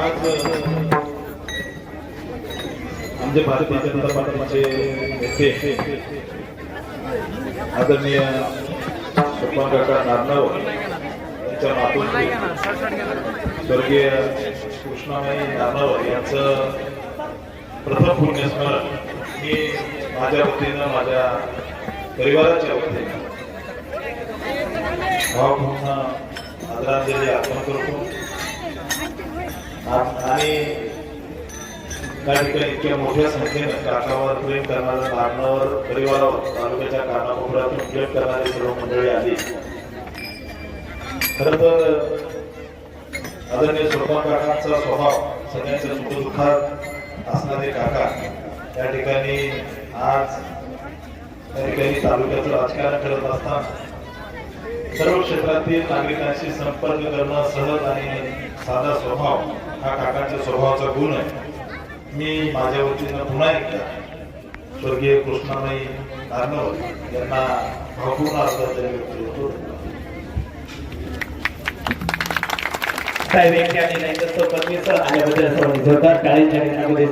आज आमचे भारतीय जनता पार्टीचे नेते आदरणीय काका नारनव यांच्या मातून स्वर्गीय कृष्णामाई नारनव यांचं प्रथम पुण्यस्मरण मी माझ्या वतीनं माझ्या परिवाराच्या वतीनं भावपूर्ण आदरांजली अर्पण करतो आणि त्या ठिकाणी इतक्या मोठ्या संख्येनं काकावर प्रेम करणाऱ्या नारनवर परिवारावर तालुक्याच्या कानाकोपऱ्यातून प्रेम करणारी सर्व मंडळी आली. खरं तर आदरणीय सोपान काकांचा स्वभाव सगळ्यांच्या सुखदुःखात असणारे काका त्या ठिकाणी आज त्या ठिकाणी तालुक्याचं राजकारण करत असताना सर्व क्षेत्रातील नागरिकांशी संपर्क करणं सहज आणि साधा स्वभाव हा काकांच्या स्वभावाचा गुण आहे. मी माझ्या वतीनं पुन्हा एकदा स्वर्गीय कृष्णामाई नारनव यांना भावपूर्ण आदरांजली व्यक्त करतो. साहेब यांनी आल्याबद्दल सर्वांनी जोरदार टाळ्यांच्या गजरामध्ये